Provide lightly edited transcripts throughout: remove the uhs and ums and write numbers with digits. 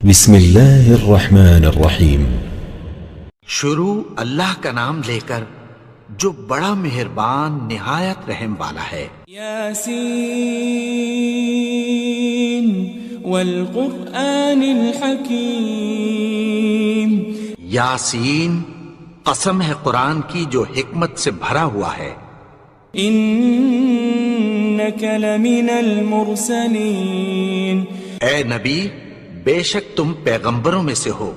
بسم اللہ الرحمن الرحیم۔ شروع اللہ کا نام لے کر جو بڑا مہربان نہایت رحم والا ہے۔ یاسین والقرآن الحکیم۔ یاسین، قسم ہے قرآن کی جو حکمت سے بھرا ہوا ہے۔ انک لمن المرسلین۔ اے نبی، بے شک تم پیغمبروں میں سے ہو۔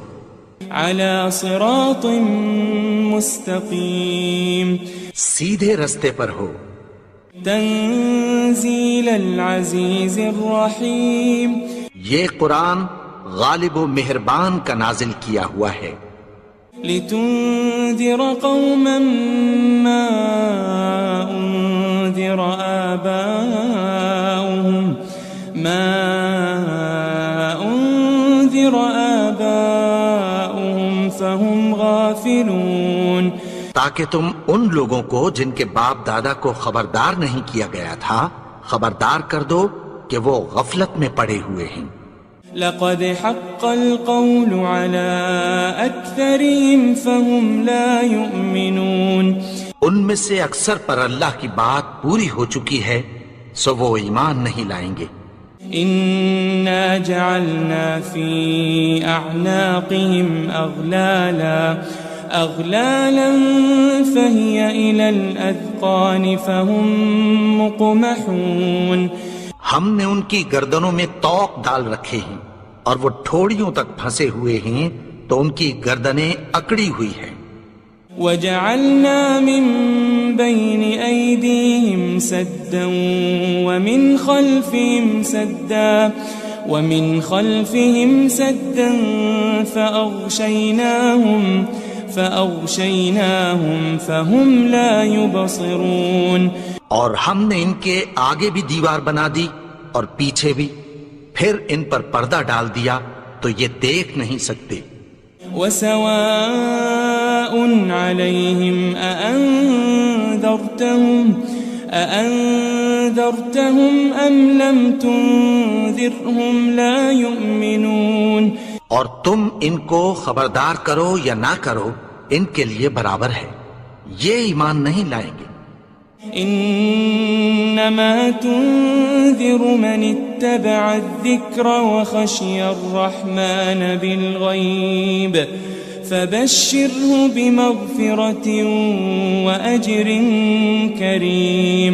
علی صراط مستقیم۔ سیدھے رستے پر ہو۔ تنزیل العزیز الرحیم۔ یہ قرآن غالب و مہربان کا نازل کیا ہوا ہے۔ لتنذر قوما ما انذر آباؤهم فهم غافلون۔ تاکہ تم ان لوگوں کو جن کے باپ دادا کو خبردار نہیں کیا گیا تھا خبردار کر دو کہ وہ غفلت میں پڑے ہوئے ہیں۔ لقد حق القول على اکثرهم فهم لا يؤمنون۔ ان میں سے اکثر پر اللہ کی بات پوری ہو چکی ہے سو وہ ایمان نہیں لائیں گے۔ انا جعلنا في اعناقهم اغلالا فهي الى الاذقان فهم مقمحون۔ ہم نے ان کی گردنوں میں طوق ڈال رکھے ہیں اور وہ ٹھوڑیوں تک پھنسے ہوئے ہیں تو ان کی گردنیں اکڑی ہوئی ہیں۔ وجعلنا من بين أيديهم سدا ومن خلفهم سدا فأغشيناهم فهم لا يبصرون۔ اور ہم نے ان کے آگے بھی دیوار بنا دی اور پیچھے بھی، پھر ان پر پردہ ڈال دیا تو یہ دیکھ نہیں سکتے۔ وسواء عليهم أأنذرتهم أم لم تنذرهم لا يؤمنون۔ اور تم ان کو خبردار کرو یا نہ کرو ان کے لیے برابر ہے، یہ ایمان نہیں لائیں گے۔ انما تنذر من اتبع الذکر وخشی الرحمن بالغیب فبشره بمغفرة واجر کریم۔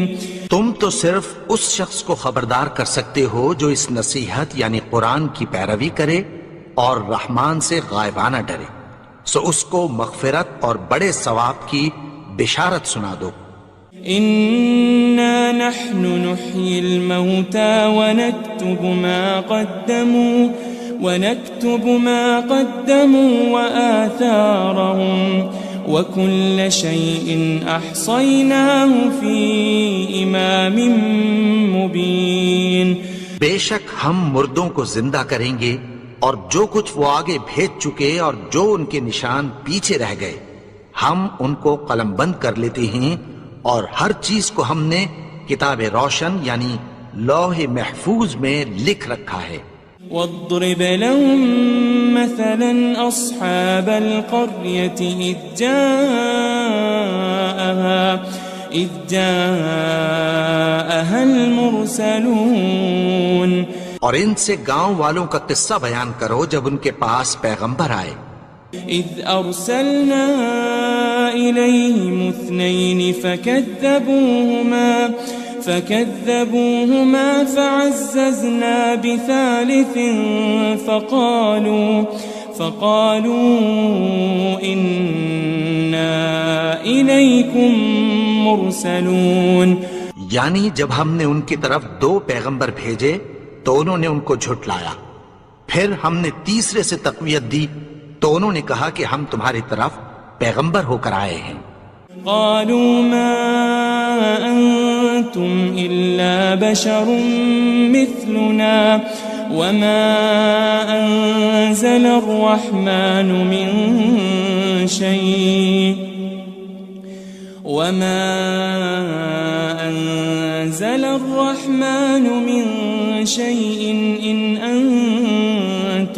تم تو صرف اس شخص کو خبردار کر سکتے ہو جو اس نصیحت یعنی قرآن کی پیروی کرے اور رحمان سے غائبانہ ڈرے، سو اس کو مغفرت اور بڑے ثواب کی بشارت سنا دو۔ إنا نحن نحيي الموتى ونكتب ما قدموا وآثارهم وكل شيء أحصيناه في إمام مبين۔ بے شک ہم مردوں کو زندہ کریں گے اور جو کچھ وہ آگے بھیج چکے اور جو ان کے نشان پیچھے رہ گئے ہم ان کو قلم بند کر لیتے ہیں، اور ہر چیز کو ہم نے کتاب روشن یعنی لوح محفوظ میں لکھ رکھا ہے۔ واضرب لهم مثلا أصحاب القرية إذ جاءها المرسلون۔ اور ان سے گاؤں والوں کا قصہ بیان کرو جب ان کے پاس پیغمبر آئے۔ إذ أرسلنا إليهم اثنين فكذبوهما فعززنا بثالث فقالوا إنا إليكم مرسلون۔ یعنی جب ہم نے ان کی طرف 2 پیغمبر بھیجے تو انہوں نے ان کو جھٹلایا، پھر ہم نے تیسرے سے تقویت دی تو انہوں نے کہا کہ ہم تمہاری طرف پیغمبر ہو کر آئے ہیں۔ قالوا ما أنتم إلا بشر مثلنا وما أنزل الرحمن من شيء إن أنتم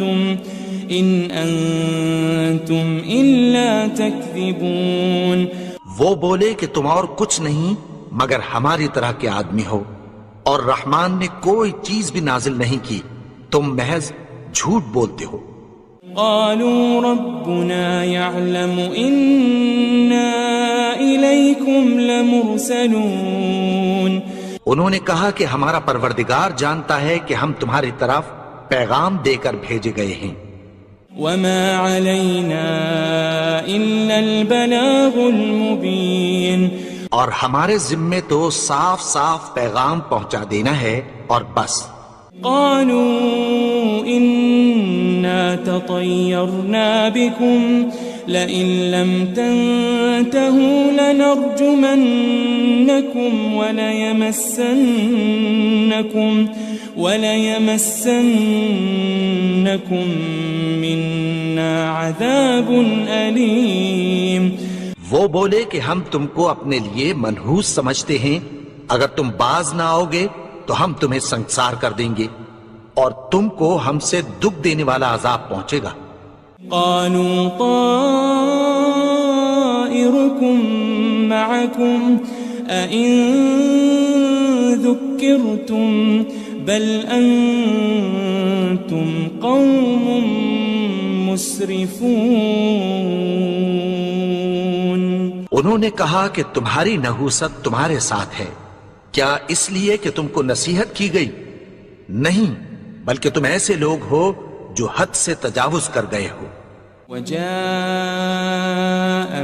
أنتم إلا تكذبون. وہ بولے کہ تم اور کچھ نہیں مگر ہماری طرح کے آدمی ہو، اور رحمان نے کوئی چیز بھی نازل نہیں کی، تم محض جھوٹ بولتے ہو. قالوا ربنا يعلم إنا إليكم لمرسلون. انہوں نے کہا کہ ہمارا پروردگار جانتا ہے کہ ہم تمہاری طرف پیغام دے کر بھیجے گئے ہیں. وما علينا إلا البلاغ المبين. اور ہمارے ذمے تو صاف صاف پیغام پہنچا دینا ہے اور بس. قالوا إنا تطيرنا بكم لئن لم تنتهوا لنرجمنكم وليمسنكم منا عذاب أليم. وہ بولے کہ ہم تم کو اپنے لیے منحوس سمجھتے ہیں، اگر تم باز نہ آؤ گے تو ہم تمہیں سنسار کر دیں گے اور تم کو ہم سے دکھ دینے والا عذاب پہنچے گا. قالوا طائركم معكم أئن ذكرتم بل أنتم قوم مسرفون. انہوں نے کہا کہ تمہاری نحوست تمہارے ساتھ ہے، کیا اس لیے کہ تم کو نصیحت کی گئی؟ نہیں، بلکہ تم ایسے لوگ ہو جو حد سے تجاوز کر گئے ہو. وجاء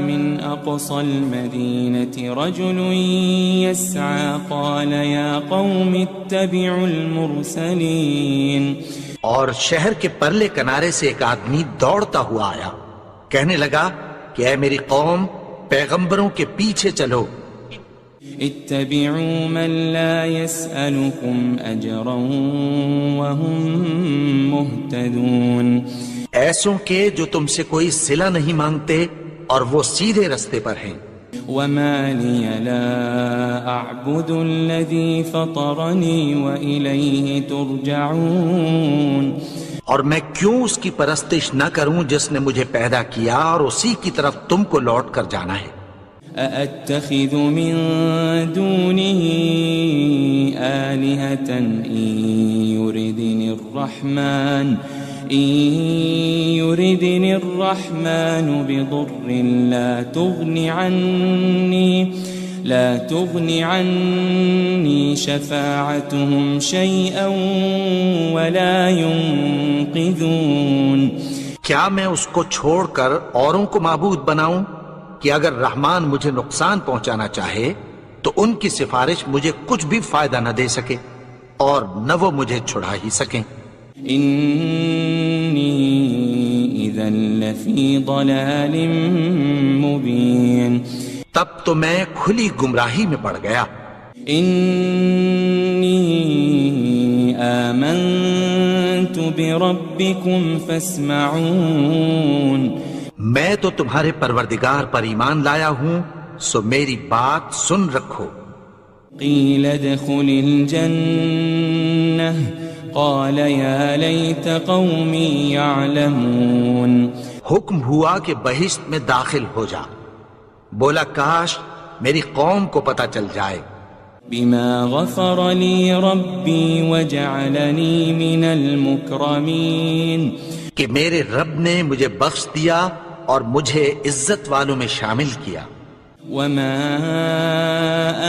من أقصى المدينة رجل يسعى قال يا قوم اتبعوا المرسلين. اور شہر کے پرلے کنارے سے ایک آدمی دوڑتا ہوا آیا، کہنے لگا کہ اے میری قوم، پیغمبروں کے پیچھے چلو. اتبعوا من لا يسألكم أجرا وهم مهتدون. ایسوں کے جو تم سے کوئی صلہ نہیں مانگتے اور وہ سیدھے رستے پر ہیں. وما لي لا أعبد الذي فطرني وإليه ترجعون. اور میں کیوں اس کی پرستش نہ کروں جس نے مجھے پیدا کیا اور اسی کی طرف تم کو لوٹ کر جانا ہے. أأتخذ من دونه آلهة إن يردني الرحمن بضر لا تغن عني شفاعتهم شيئا ولا ينقذون. کیا میں اس کو چھوڑ کر اوروں کو معبود بناؤں کہ اگر رحمان مجھے نقصان پہنچانا چاہے تو ان کی سفارش مجھے کچھ بھی فائدہ نہ دے سکے اور نہ وہ مجھے چھڑا ہی سکیں. إني إذا لفي ضلال مبين. تب تو میں کھلی گمراہی میں پڑ گیا. إني آمنت بربكم فاسمعون. میں تو تمہارے پروردگار پر ایمان لایا ہوں، سو میری بات سن رکھو. قيل ادخل الجنة قال يا ليت قومي يعلمون. حکم ہوا کہ بہشت میں داخل ہو جا. بولا کاش میری قوم کو پتہ چل جائے. بما غفر لي ربي وجعلني من المكرمين. کہ میرے رب نے مجھے بخش دیا اور مجھے عزت والوں میں شامل کیا. وما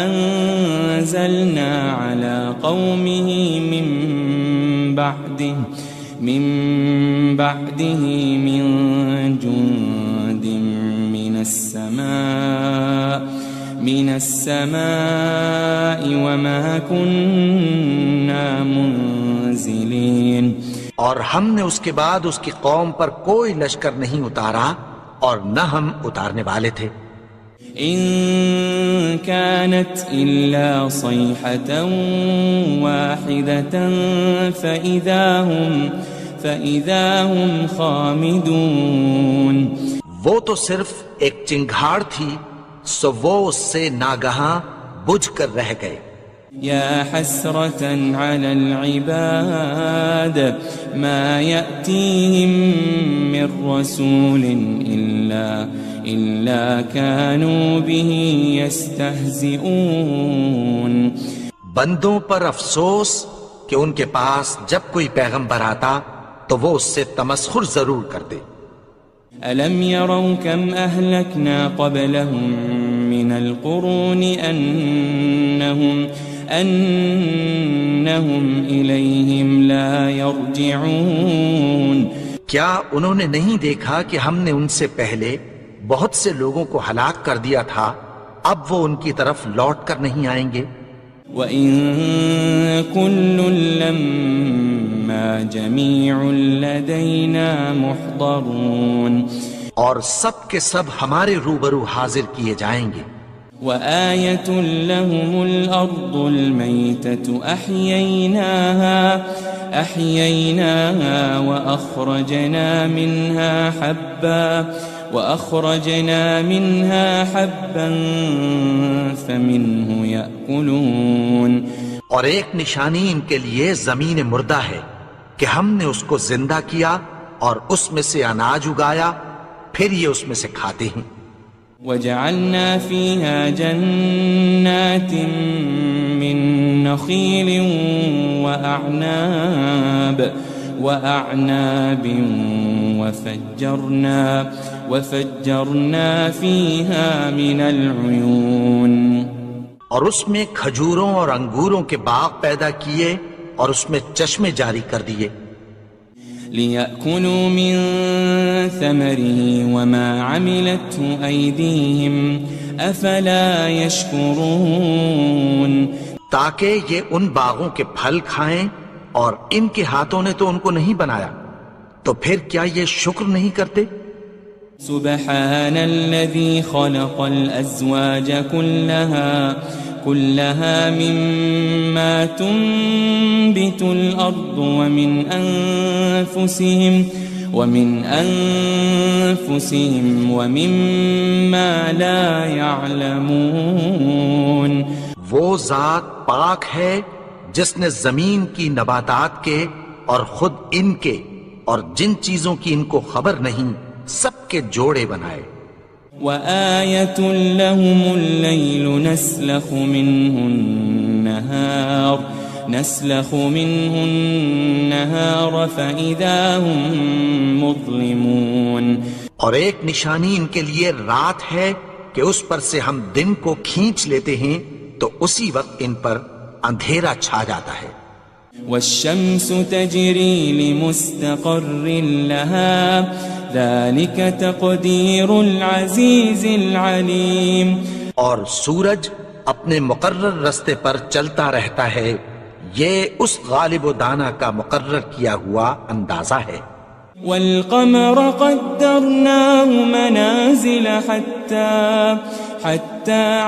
أنزلنا على قومه من بعده من جند من السماء وما كنا منزلين. اور ہم نے اس کے بعد اس کی قوم پر کوئی لشکر نہیں اتارا اور نہ ہم اتارنے والے تھے. إن كانت إلا صيحة واحدة فإذا هم خامدون. وہ تو صرف ایک چنگھاڑ تھی، سو وہ اس سے ناگہاں بجھ کر رہ گئے. يا حسرة على العباد ما يأتيهم من رسول إلا كانوا به يستهزئون. بندوں پر افسوس کہ ان کے پاس جب کوئی پیغمبر آتا تو وہ اس سے تمسخر ضرور کرتے. ألم يروا كم أهلكنا قبلهم من القرون أنهم إليهم لا يرجعون. کیا انہوں نے نہیں دیکھا کہ ہم نے ان سے پہلے بہت سے لوگوں کو ہلاک کر دیا تھا، اب وہ ان کی طرف لوٹ کر نہیں آئیں گے. وَإِن كُلٌّ لَمَّا جَمِيعٌ لَدَيْنَا مُحْضَرُونَ. اور سب کے سب ہمارے روبرو حاضر کیے جائیں گے. وآية لهم الأرض الميتة أحييناها وأخرجنا منها حبا فمنه يأكلون. اور ایک نشانی ان کے لیے زمین مردہ ہے کہ ہم نے اس کو زندہ کیا اور اس میں سے اناج اگایا، پھر یہ اس میں سے کھاتے ہیں. وجعلنا فيها جنات من نخيل وأعناب وفجرنا فيها من العيون. اور اس میں کھجوروں اور انگوروں کے باغ پیدا کیے اور اس میں چشمے جاری کر دیے. لِيَأْكُلُوا مِن ثَمَرِهِ وَمَا عَمِلَتْهُ أَيْدِيهِمْ أَفَلَا يَشْكُرُونَ. تاکہ یہ ان باغوں کے پھل کھائیں اور ان کے ہاتھوں نے تو ان کو نہیں بنایا، تو پھر کیا یہ شکر نہیں کرتے؟ سبحان الذي خلق الأزواج كلها مما تنبت الأرض ومن أنفسهم ومما لا يعلمون. وہ ذات پاک ہے جس نے زمین کی نباتات کے اور خود ان کے اور جن چیزوں کی ان کو خبر نہیں سب کے جوڑے بنائے. وآية لهم الليل نسلخ منه النهار فإذا هم مظلمون. اور ایک نشانی ان کے لیے رات ہے کہ اس پر سے ہم دن کو کھینچ لیتے ہیں تو اسی وقت ان پر اندھیرا چھا جاتا ہے. والشمس تجري لمستقر لها ذلك تقدير العزيز العليم. اور سورج اپنے مقرر رستے پر چلتا رہتا ہے، یہ اس غالب و دانا کا مقرر کیا ہوا اندازہ ہے. والقمر قدرناه منازل حتى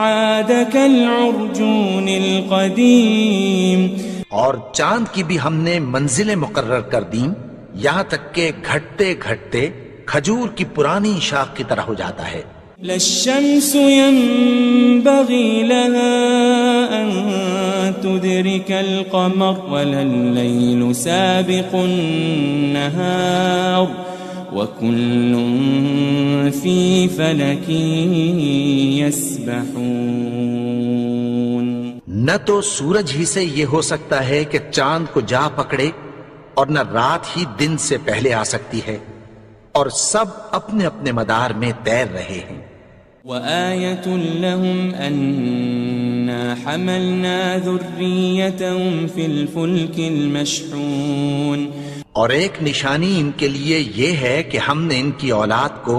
عاد كالعرجون القديم. اور چاند کی بھی ہم نے منزلیں مقرر کر دیں یہاں تک کہ گھٹتے گھٹتے کھجور کی پرانی شاخ کی طرح ہو جاتا ہے. للشمس ينبغي لها أن تدرك القمر ولا الليل سابق النهار وكل في فلك يسبحون. نہ تو سورج ہی سے یہ ہو سکتا ہے کہ چاند کو جا پکڑے اور نہ رات ہی دن سے پہلے آ سکتی ہے، اور سب اپنے اپنے مدار میں تیر رہے ہیں. وآية لهم أنا حملنا ذريتهم في الفلك المشحون. اور ایک نشانی ان کے لیے یہ ہے کہ ہم نے ان کی اولاد کو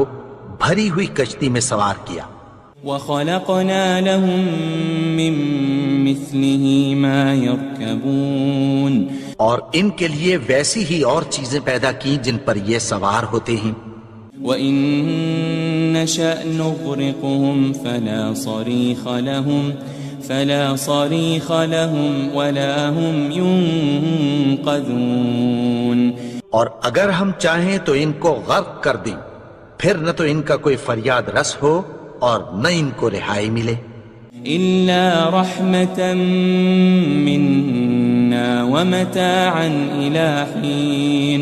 بھری ہوئی کشتی میں سوار کیا. وخلقنا لهم من مثله ما يركبون. اور ان کے لیے ویسی ہی اور چیزیں پیدا کی جن پر یہ سوار ہوتے ہیں. وَإِن نَّشَأْ نُغْرِقْهُمْ فَلَا صَرِيخَ لَهُمْ وَلَا هُمْ يُنقَذُونَ. اور اگر ہم چاہیں تو ان کو غرق کر دیں، پھر نہ تو ان کا کوئی فریاد رس ہو اور نہ ان کو رہائی ملے. إلا رحمة منا ومتاعا إلى حين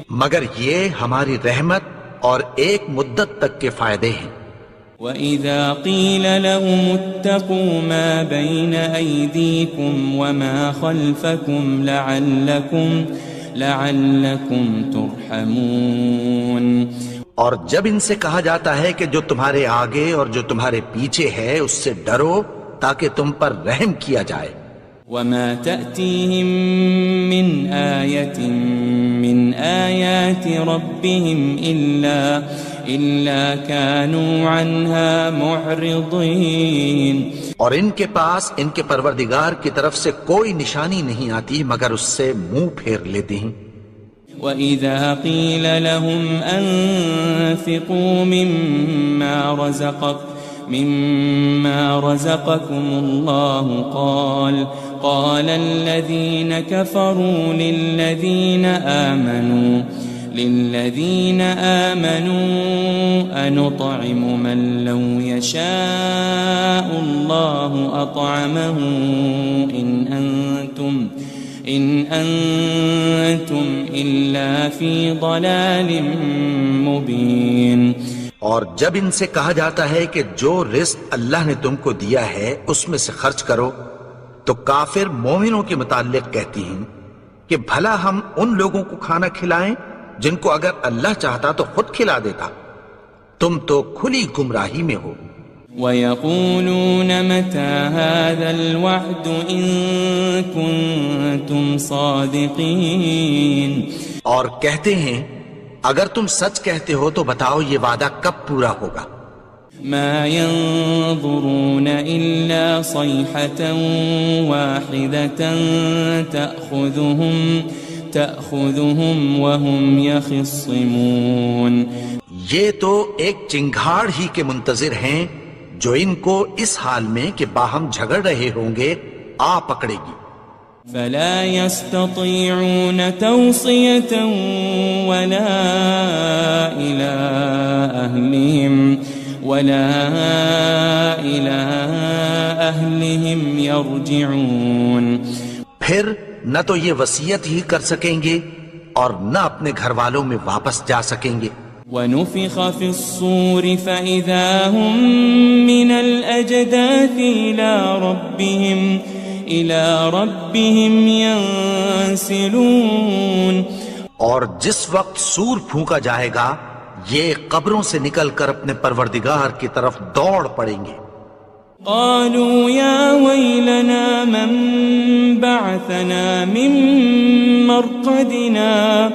مگر یہ ہماری رحمت اور ایک مدت تک کے فائدے ہیں۔ وَإِذَا قِيلَ لَهُمُ اتَّقُوا مَا بَيْنَ أَيْدِيكُمْ وَمَا خَلْفَكُمْ لَعَلَّكُمْ تُرْحَمُونَ، اور جب ان سے کہا جاتا ہے کہ جو تمہارے آگے اور جو تمہارے پیچھے ہے اس سے ڈرو تاکہ تم پر رحم کیا جائے۔ وَمَا تَأْتِيهِم مِّنْ آيَةٍ مِّنْ آيَاتِ رَبِّهِمْ إِلَّا كَانُوا عَنْهَا مُعْرِضِينَ، اور ان کے پاس ان کے پروردگار کی طرف سے کوئی نشانی نہیں آتی مگر اس سے منہ پھیر لیتے ہیں۔ وَإِذَا قِيلَ لَهُمْ أَنفِقُوا مِمَّا رَزَقَكُمُ اللَّهُ قَالَ الَّذِينَ كَفَرُوا لِلَّذِينَ آمَنُوا أَنُطْعِمُ مَن لَّوْ يَشَاءُ اللَّهُ أَطْعَمَهُ إِنْ أَنْتُمْ إِلَّا فِي ضَلَالٍ مُبِينٍ۔ اور جب ان سے کہا جاتا ہے کہ جو رزق اللہ نے تم کو دیا ہے اس میں سے خرچ کرو، تو کافر مومنوں کے متعلق کہتی ہیں کہ بھلا ہم ان لوگوں کو کھانا کھلائیں جن کو اگر اللہ چاہتا تو خود کھلا دیتا، تم تو کھلی گمراہی میں ہو۔ وَيَقُولُونَ مَتَى هَذَا الْوَعْدُ إِن كُنتُمْ صَادِقِينَ، اور کہتے ہیں اگر تم سچ کہتے ہو تو بتاؤ یہ وعدہ کب پورا ہوگا۔ مَا يَنظُرُونَ إِلَّا صَيْحَةً وَاحِدَةً تَأْخُذُهُمْ وَهُمْ يَخِصِّمُونَ، یہ تو ایک چنگھاڑ ہی کے منتظر ہیں جو ان کو اس حال میں کہ باہم جھگڑ رہے ہوں گے آ پکڑے گی۔ فَلَا يَسْتَطِيعُونَ تَوْصِيَةً وَلَا إِلَىٰ أَهْلِهِمْ يَرْجِعُونَ، پھر نہ تو یہ وصیت ہی کر سکیں گے اور نہ اپنے گھر والوں میں واپس جا سکیں گے۔ وَنُفِخَ فِي الصُّورِ فَإِذَا هُم مِّنَ الْأَجْدَاثِ إِلَىٰ رَبِّهِمْ يَنسِلُونَ، اور جس وقت سور پھونکا جائے گا یہ قبروں سے نکل کر اپنے پروردگار کی طرف دوڑ پڑیں گے۔ قالوا يا ويلنا من بعثنا من مرقدنا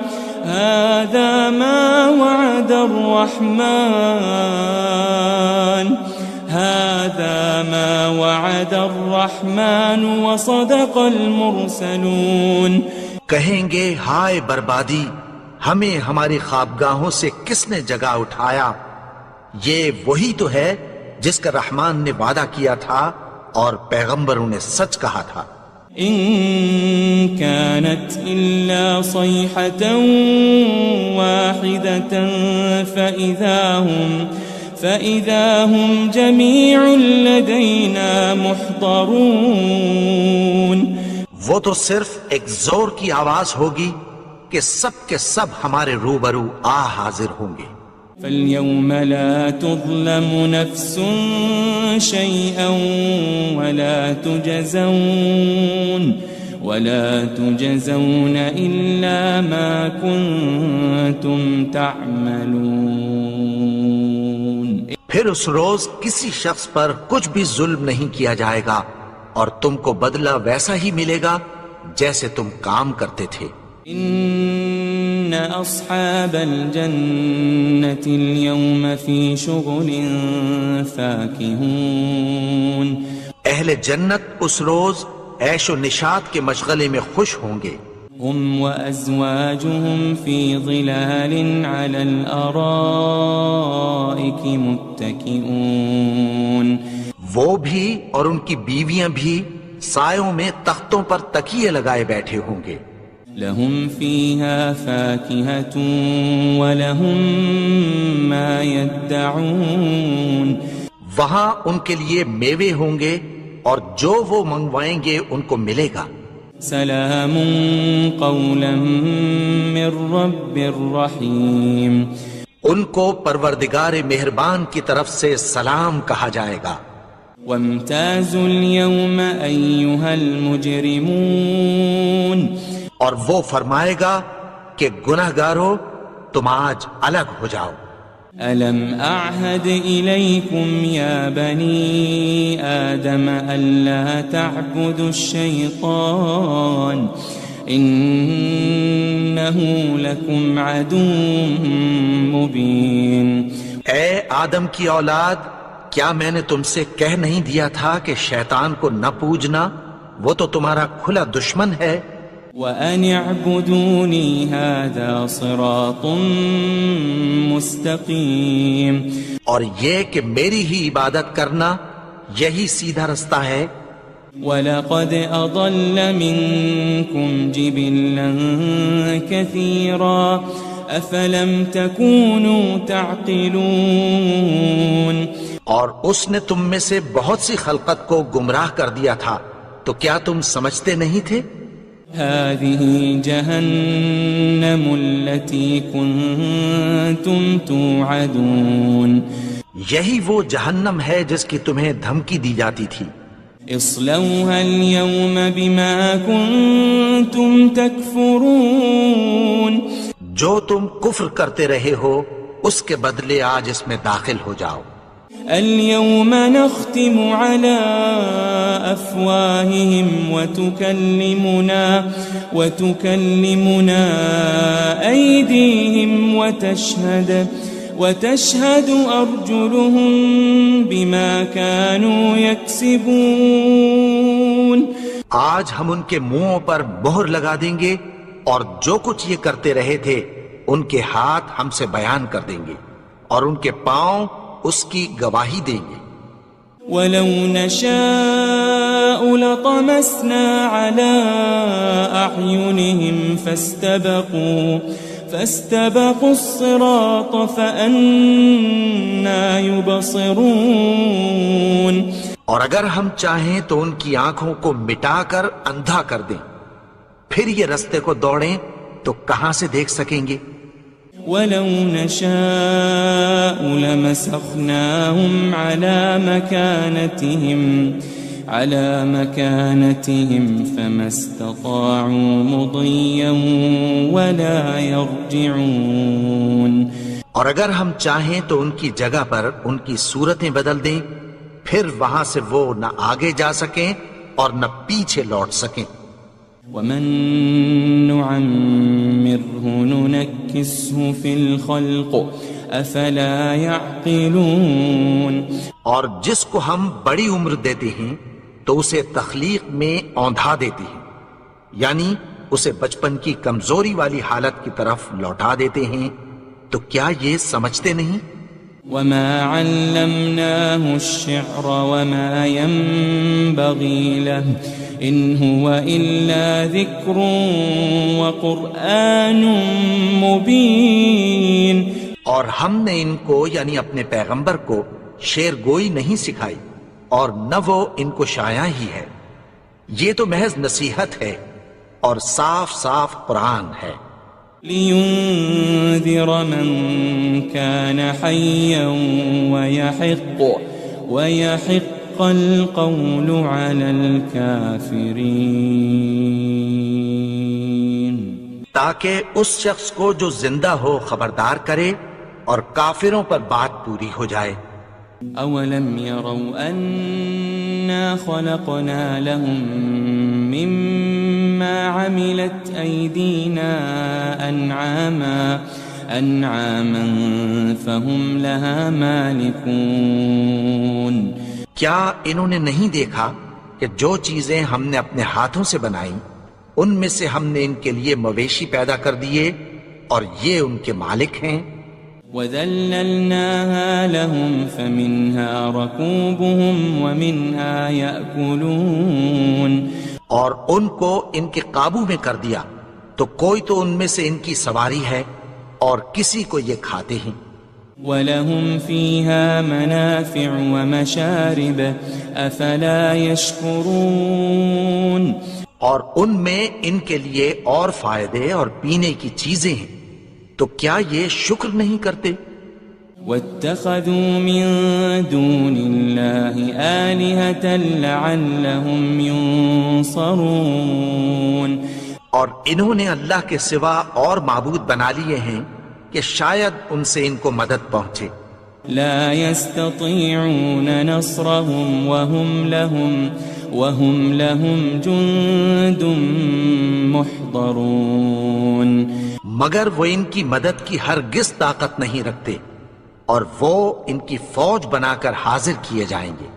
هذا ما وعد الرحمن وصدق المرسلون، کہیں گے ہائے بربادی، ہمیں ہماری خوابگاہوں سے کس نے جگا اٹھایا، یہ وہی تو ہے جس کا رحمان نے وعدہ کیا تھا اور پیغمبروں نے سچ کہا تھا۔ إن كانت إلا صيحة واحدة فإذا هم جميع لدينا محضرون، وہ تو صرف ایک زور کی آواز ہوگی کہ سب کے سب ہمارے روبرو آ حاضر ہوں گے۔ فَالْيَوْمَ لَا تُظْلَمُ نَفْسٌ شَيْئًا وَلَا تُجْزَوْنَ إِلَّا مَا كُنتُمْ تَعْمَلُونَ، پھر اس روز کسی شخص پر کچھ بھی ظلم نہیں کیا جائے گا اور تم کو بدلہ ویسا ہی ملے گا جیسے تم کام کرتے تھے۔ إن أصحاب الجنة اليوم في شغل فاكهون، اہل جنت اس روز عیش و نشاط کے مشغلے میں خوش ہوں گے۔ هم وأزواجهم في ظلال على الأرائك متكئون، وہ بھی اور ان کی بیویاں بھی سایوں میں تختوں پر تکیے لگائے بیٹھے ہوں گے۔ لهم فيها فاكهة ولهم ما يدعون، وہاں ان کے لیے میوے ہوں گے اور جو وہ منگوائیں گے ان کو ملے گا۔ سلام قولا من رب الرحیم، ان کو پروردگار مہربان کی طرف سے سلام کہا جائے گا۔ وامتازوا اليوم ایھا المجرمون، اور وہ فرمائے گا کہ گناہگارو تم آج الگ ہو جاؤ۔ ألم أعهد إليكم يا بني آدم ألا تعبدوا الشيطان إنه لكم عدو مبين۔ اے آدم کی اولاد، کیا میں نے تم سے کہہ نہیں دیا تھا کہ شیطان کو نہ پوجنا، وہ تو تمہارا کھلا دشمن ہے۔ وَأَنِ اعْبُدُونِي هَذَا صِرَاطٌ مُسْتَقِيمٌ، اور یہ کہ میری ہی عبادت کرنا یہی سیدھا رستہ ہے۔ وَلَقَدْ أَضَلَّ مِنْكُمْ جِبِلًّا كَثِيرًا أَفَلَمْ تَكُونُوا تَعْقِلُونَ، اور اس نے تم میں سے بہت سی خلقت کو گمراہ کر دیا تھا، تو کیا تم سمجھتے نہیں تھے؟ هذه جهنم التي كنتم توعدون، یہی وہ جہنم ہے جس کی تمہیں دھمکی دی جاتی تھی۔ اصلوها اليوم بما كنتم تكفرون، جو تم کفر کرتے رہے ہو اس کے بدلے آج اس میں داخل ہو جاؤ۔ اليوم نختم على أفواههم وتكلمنا أيديهم وتشهد أرجلهم بما كانوا يكسبون، آج ہم ان کے منہوں پر مہر لگا دیں گے اور جو کچھ یہ کرتے رہے تھے ان کے ہاتھ ہم سے بیان کر دیں گے اور ان کے پاؤں اس کی گواہی دیں گے۔ وَلَوْ نَشَاءُ لَطَمَسْنَا عَلَىٰ أَعْيُنِهِمْ فَاسْتَبَقُوا الصِّرَاطَ فَأَنَّىٰ يُبْصِرُونَ، اور اگر ہم چاہیں تو ان کی آنکھوں کو مٹا کر اندھا کر دیں، پھر یہ رستے کو دوڑیں تو کہاں سے دیکھ سکیں گے؟ وَلَوْ نَشَاءُ لَمَسَخْنَاهُمْ عَلَى مَكَانَتِهِمْ فَمَا اسْتَطَاعُوا مُضِيًّا وَلَا يَرْجِعُونَ، اور اگر ہم چاہیں تو ان کی جگہ پر ان کی صورتیں بدل دیں، پھر وہاں سے وہ نہ آگے جا سکیں اور نہ پیچھے لوٹ سکیں۔ وَمَن نُعَمِّرْهُ نُنَكِّسْهُ فِي الْخَلْقِ أَفَلَا يَعْقِلُونَ، اور جس کو ہم بڑی عمر دیتے ہیں تو اسے تخلیق میں اوندھا دیتے ہیں، یعنی اسے بچپن کی کمزوری والی حالت کی طرف لوٹا دیتے ہیں، تو کیا یہ سمجھتے نہیں؟ وَمَا عَلَّمْنَاهُ الشِّعْرَ وَمَا يَنبَغِي لَهُ إِنْ هُوَ إِلَّا ذِكْرٌ وَقُرْآنٌ مُبِينٌ، اور ہم نے ان کو یعنی اپنے پیغمبر کو شعر گوئی نہیں سکھائی اور نہ وہ ان کو شایع ہی ہے، یہ تو محض نصیحت ہے اور صاف صاف قرآن ہے۔ لِيُنذِرَ مَن كَانَ حَيًّا وَيَحِقَّ الْقَوْلُ عَلَى الْكَافِرِينَ، تاکہ اس شخص کو جو زندہ ہو خبردار کرے اور کافروں پر بات پوری ہو جائے۔ أَوَلَمْ يَرَوْا أَنَّا خَلَقْنَا لَهُم مِّمَّا عَمِلَتْ أَيْدِينَا أَنْعَامًا فَهُمْ لَهَا مَالِكُونَ، کیا انہوں نے نہیں دیکھا کہ جو چیزیں ہم نے اپنے ہاتھوں سے بنائیں ان میں سے ہم نے ان کے لیے مویشی پیدا کر دیے اور یہ ان کے مالک ہیں۔ وَذَلَّلْنَاهَا لَهُمْ فَمِنْهَا رَكُوبُهُمْ وَمِنْهَا يَأْكُلُونَ، اور ان کو ان کے قابو میں کر دیا تو کوئی تو ان میں سے ان کی سواری ہے اور کسی کو یہ کھاتے ہیں۔ وَلَهُمْ فِيهَا مَنَافِعُ وَمَشَارِبُ أَفَلَا يَشْكُرُونَ اور ان میں ان کے لیے اور فائدے اور پینے کی چیزیں ہیں، تو کیا یہ شکر نہیں کرتے؟ وَاتَّخَذُوا مِن دُونِ اللَّهِ آلِهَةً لَعَلَّهُمْ يُنصَرُونَ اور انہوں نے اللہ کے سوا اور معبود بنا لیے ہیں کہ شاید ان سے ان کو مدد پہنچے۔ لا يستطيعون نصرهم وهم لهم جند محضرون مگر وہ ان کی مدد کی ہرگز طاقت نہیں رکھتے، اور وہ ان کی فوج بنا کر حاضر کیے جائیں گے۔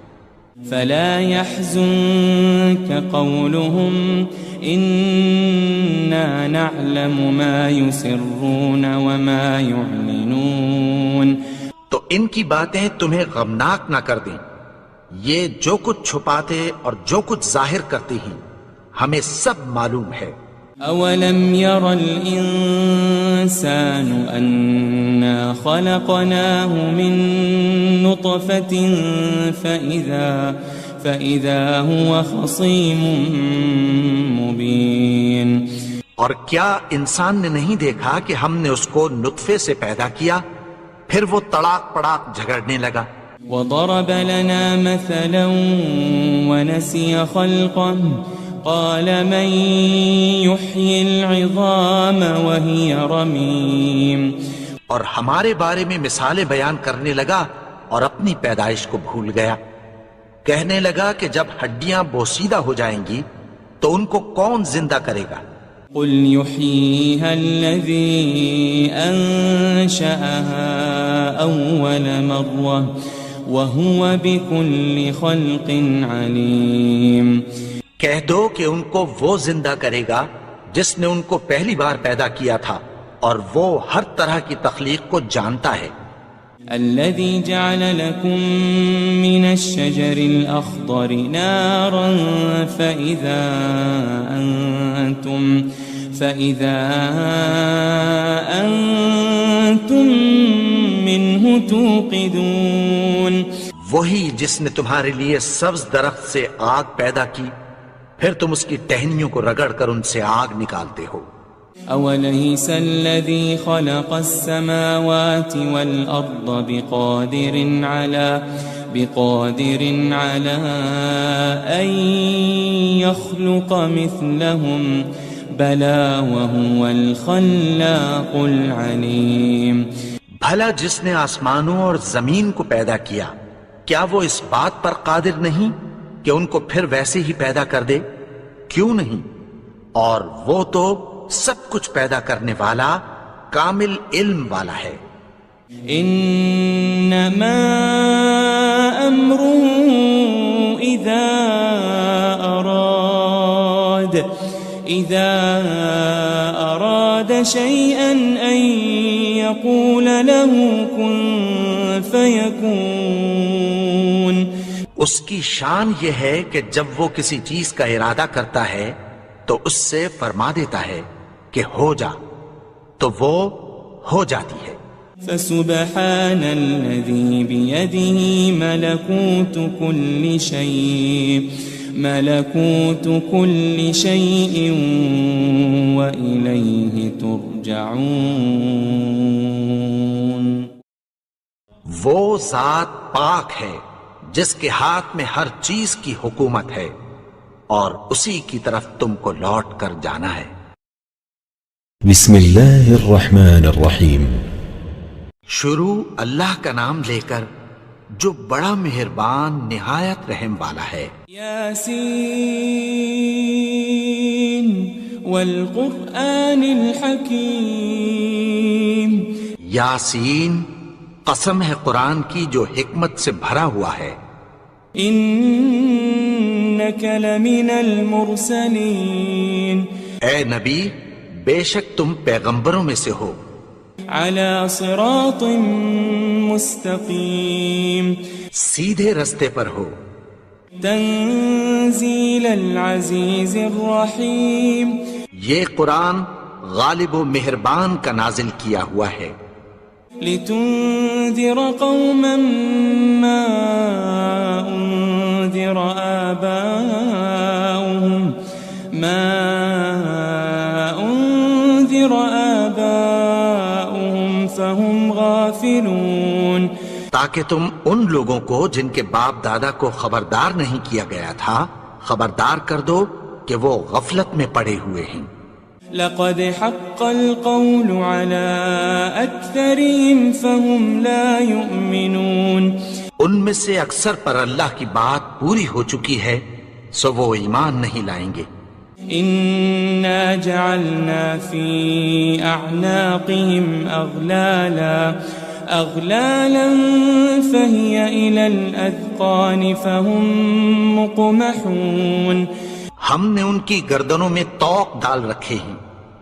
فلا يحزنك قولهم إنا نعلم ما يسرون وما يعلنون تو ان کی باتیں تمہیں غمناک نہ کر دیں، یہ جو کچھ چھپاتے اور جو کچھ ظاہر کرتے ہیں ہمیں سب معلوم ہے۔ أولم ير الإنسان أنا خلقناه من نطفة فإذا هو خصيم مبين اور کیا انسان نے نہیں دیکھا کہ ہم نے اس کو نطفے سے پیدا کیا، پھر وہ تڑاک پڑاک جھگڑنے لگا۔ وضرب لنا مثلا ونسي خلقه قال من يحيي العظام وهي رميم اور ہمارے بارے میں مثالیں بیان کرنے لگا اور اپنی پیدائش کو بھول گیا، کہنے لگا کہ جب ہڈیاں بوسیدہ ہو جائیں گی تو ان کو کون زندہ کرے گا؟ قل يحييها الذي أنشأها أول مرة وهو بكل خلق عليم کہہ دو کہ ان کو وہ زندہ کرے گا جس نے ان کو پہلی بار پیدا کیا تھا، اور وہ ہر طرح کی تخلیق کو جانتا ہے۔ الذي جعل لكم من الشجر الأخضر نارا فإذا أنتم منه توقدون وہی جس نے تمہارے لیے سبز درخت سے آگ پیدا کی، پھر تم اس کی ٹہنیوں کو رگڑ کر ان سے آگ نکالتے ہو۔ أوليس الذي خلق السماوات والأرض بقادر على أن يخلق مثلهم بلى وهو الخلاق العليم بھلا جس نے آسمانوں اور زمین کو پیدا کیا، کیا وہ اس بات پر قادر نہیں کہ ان کو پھر ویسے ہی پیدا کر دے؟ کیوں نہیں؟ اور وہ تو سب کچھ پیدا کرنے والا، کامل علم والا ہے۔ انما امره اذا اراد شيئا ان يقول له كن فيكون اس کی شان یہ ہے کہ جب وہ کسی چیز کا ارادہ کرتا ہے تو اس سے فرما دیتا ہے کہ ہو جا، تو وہ ہو جاتی ہے۔ فسبحان الذي بيده ملكوت كل شيء وإليه ترجعون وہ ذات پاک ہے جس کے ہاتھ میں ہر چیز کی حکومت ہے، اور اسی کی طرف تم کو لوٹ کر جانا ہے۔ بسم اللہ الرحمن الرحیم۔ شروع اللہ کا نام لے کر جو بڑا مہربان نہایت رحم والا ہے۔ یاسین والقرآن الحکیم، یاسین، قسم ہے قرآن کی جو حکمت سے بھرا ہوا ہے۔ انک لمن المرسلین، اے نبی بے شک تم پیغمبروں میں سے ہو۔ علی صراط مستقیم، سیدھے رستے پر ہو۔ تنزیل العزیز الرحیم، یہ قرآن غالب و مہربان کا نازل کیا ہوا ہے۔ لتنذر قوما ما أنذر آباؤهم فهم غافلون، تاکہ تم ان لوگوں کو جن کے باپ دادا کو خبردار نہیں کیا گیا تھا خبردار کر دو کہ وہ غفلت میں پڑے ہوئے ہیں۔ لقد حق القول على أكثرهم فهم لا يؤمنون، ان میں سے اکثر پر اللہ کی بات پوری ہو چکی ہے سو وہ ایمان نہیں لائیں گے۔ إنا جعلنا في أعناقهم أغلالا فهي إلى الأذقان فهم مقمحون، ہم نے ان کی گردنوں میں طوق ڈال رکھے ہیں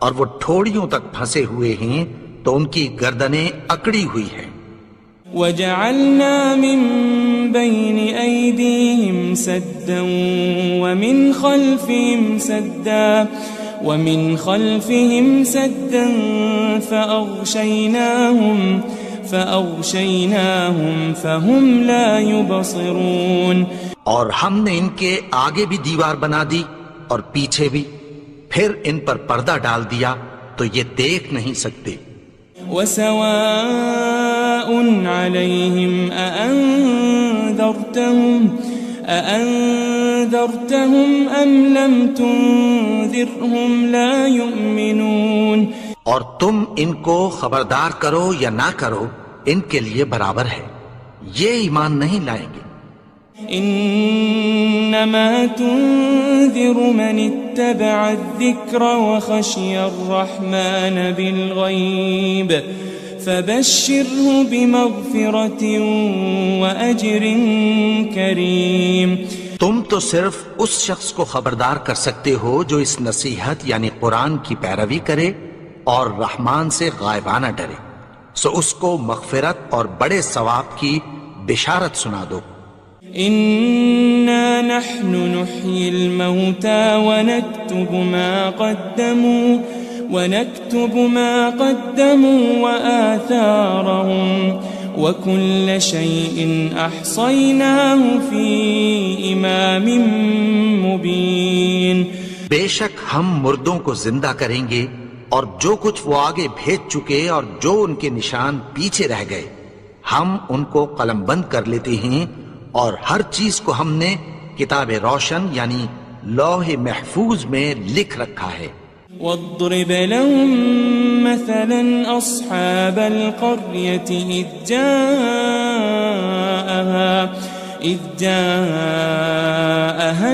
اور وہ ٹھوڑیوں تک پھنسے ہوئے ہیں تو ان کی گردنیں اکڑی ہوئی ہیں۔ وجعلنا من بين أيديهم سدا ومن خلفهم سدا فأغشيناهم فهم لا يبصرون، اور ہم نے ان کے آگے بھی دیوار بنا دی اور پیچھے بھی، پھر ان پر پردہ ڈال دیا تو یہ دیکھ نہیں سکتے۔ وسواء عليهم أأنذرتهم أم لم تنذرهم لا يؤمنون، اور تم ان کو خبردار کرو یا نہ کرو ان کے لیے برابر ہے، یہ ایمان نہیں لائیں گے۔ انما تنذر من اتبع الذکر وخشی الرحمن بالغیب فبشره بمغفرة وأجر کریم، تم تو صرف اس شخص کو خبردار کر سکتے ہو جو اس نصیحت یعنی قرآن کی پیروی کرے اور رحمان سے غائبانہ ڈرے، سو اس کو مغفرت اور بڑے ثواب کی بشارت سنا دو۔ إنا نحن نحيي الموتى ونكتب ما قدموا وآثارهم وكل شيء أحصيناه في إمام مبين، بے شک ہم مردوں کو زندہ کریں گے اور جو کچھ وہ آگے بھیج چکے اور جو ان کے نشان پیچھے رہ گئے ہم ان کو قلم بند کر لیتے ہیں، اور ہر چیز کو ہم نے کتاب روشن یعنی لوح محفوظ میں لکھ رکھا ہے۔ واضرب لهم مثلا أصحاب القرية إذ جاءها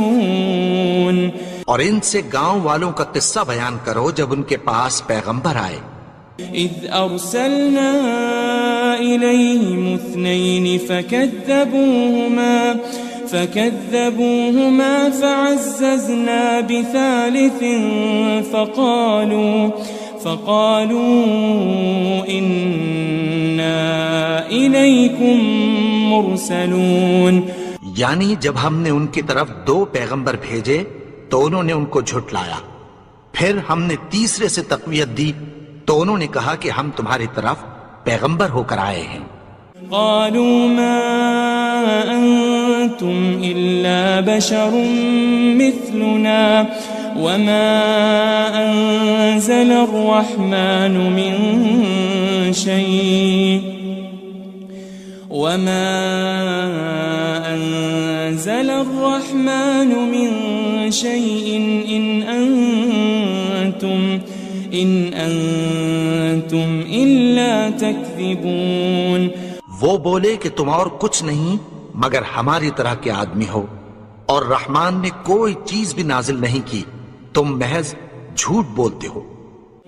المرسلون، اور ان سے گاؤں والوں کا قصہ بیان کرو جب ان کے پاس پیغمبر آئے۔ إذ أرسلنا إليهم 2 فكذبوهما فعززنا بثالث فقالوا إنا إليكم مرسلون، یعنی جب ہم نے ان کی طرف 2 پیغمبر بھیجے تو انہوں نے ان کو جھٹلایا، پھر ہم نے تیسرے سے تقویت دی تو انہوں نے کہا کہ ہم تمہاری طرف پیغمبر ہو کر آئے ہیں۔ قالوا ما أنتم إلا بشر مثلنا وما أنزل الرحمن من شيء إن أنتم إلا تكذبون، وہ بولے کہ تم اور کچھ نہیں مگر ہماری طرح کے آدمی ہو، اور رحمان نے کوئی چیز بھی نازل نہیں کی، تم محض جھوٹ بولتے ہو۔